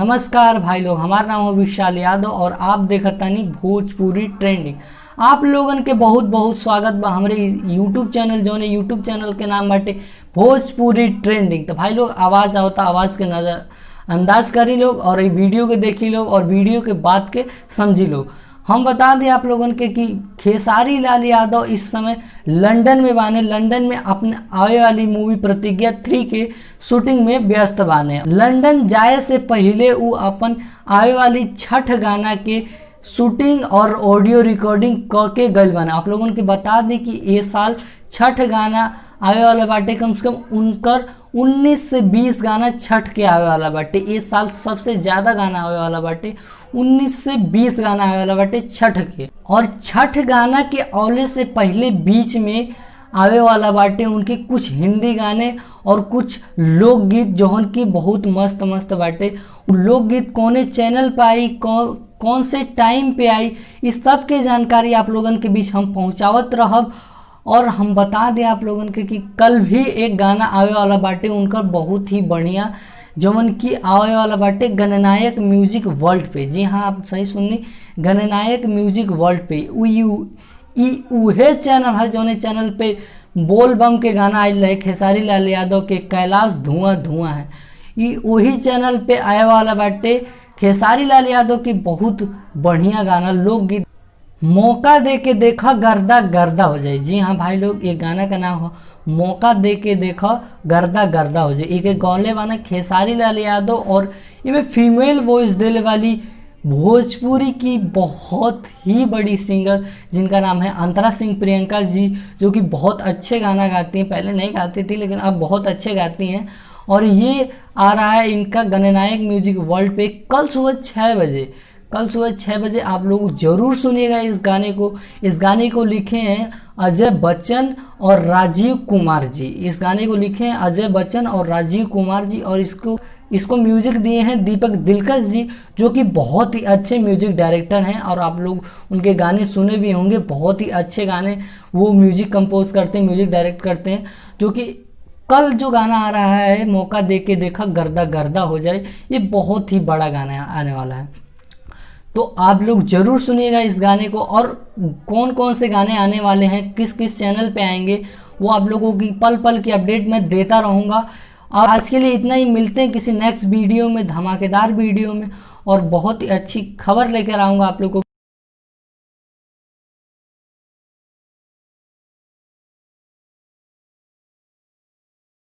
नमस्कार भाई लोग, हमारा नाम है विशाल यादव और आप देखतानी भोजपुरी ट्रेंडिंग। आप लोगन के बहुत बहुत स्वागत बा हमारे यूट्यूब चैनल जो है यूट्यूब चैनल के नाम बाटे भोजपुरी ट्रेंडिंग। तो भाई लोग आवाज़ आवता, आवाज़ के नज़र अंदाज करी लोग और ये वीडियो के देखी लोग और वीडियो के बात के समझी लोग। हम बता दें आप लोगन के कि खेसारी लाल यादव इस समय लंदन में बाने, लंदन में अपने आने वाली मूवी प्रतिज्ञा 3 के शूटिंग में व्यस्त बाने। लंदन जाए से पहले वो अपन आने वाली छठ गाना के शूटिंग और ऑडियो रिकॉर्डिंग क के गल बाने। आप लोगन के बता दें कि ये साल छठ गाना आवे वाला बाटे, कम से कम उनकर 19 से 20 गाना छठ के आवे वाला बाटे। इस साल सबसे ज़्यादा गाना आवे वाला बाटे, 19 से 20 गाना आवे वाला बाटे छठ के। और छठ गाना के औले से पहले बीच में आवे वाला बाटे उनके कुछ हिंदी गाने और कुछ लोकगीत जोहन की बहुत मस्त मस्त बाटे। लोकगीत कौने चैनल पे आई, कौन से टाइम पे आई, इस सब के जानकारी आप लोगन के बीच हम पहुँचावत रहब। और हम बता दें आप लोगन के कि कल भी एक गाना आवे वाला बाटे उनका बहुत ही बढ़िया, जौन की आवे वाला बाटे गणनायक म्यूजिक वर्ल्ड पे। जी हाँ, आप सही सुननी, गणनायक म्यूजिक वर्ल्ड पे। उहे चैनल है जौन चैनल पे बोल बम के गाना आयल रहे खेसारी लाल यादव के कैलाश धुआं धुआं है। ये वही चैनल पे आए वाला बाटे खेसारी लाल यादव की बहुत बढ़िया गाना लोकगीत मौका दे के देखा गर्दा गर्दा हो जाए। जी हाँ भाई लोग, ये गाना का नाम हो मौका दे के देखा गर्दा गर्दा हो जाए। एक गौले वाला खेसारी लाल यादव और इनमें फीमेल वॉइस देने वाली भोजपुरी की बहुत ही बड़ी सिंगर जिनका नाम है अंतरा सिंह प्रियंका जी, जो कि बहुत अच्छे गाना गाती हैं। पहले नहीं गाती थी लेकिन अब बहुत अच्छे गाती हैं। और ये आ रहा है इनका गणनायक म्यूजिक वर्ल्ड पे कल सुबह 6 बजे। कल सुबह 6 बजे आप लोग जरूर सुनिएगा इस गाने को। इस गाने को लिखे हैं अजय बच्चन और राजीव कुमार जी। इस गाने को लिखे हैं अजय बच्चन और राजीव कुमार जी और इसको म्यूजिक दिए हैं दीपक दिलकश जी, जो कि बहुत ही अच्छे म्यूजिक डायरेक्टर हैं। और आप लोग उनके गाने सुने भी होंगे, बहुत ही अच्छे गाने वो म्यूजिक कंपोज करते हैं, म्यूजिक डायरेक्ट करते हैं। जो कि कल जो गाना आ रहा है मौका दे के देखा गर्दा गर्दा हो जाए, ये बहुत ही बड़ा गाना आने वाला है। तो आप लोग जरूर सुनिएगा इस गाने को। और कौन कौन से गाने आने वाले हैं, किस किस चैनल पे आएंगे, वो आप लोगों की पल पल की अपडेट मैं देता रहूँगा। और आज के लिए इतना ही, मिलते हैं किसी नेक्स्ट वीडियो में, धमाकेदार वीडियो में, और बहुत ही अच्छी खबर लेकर आऊँगा आप लोगों को।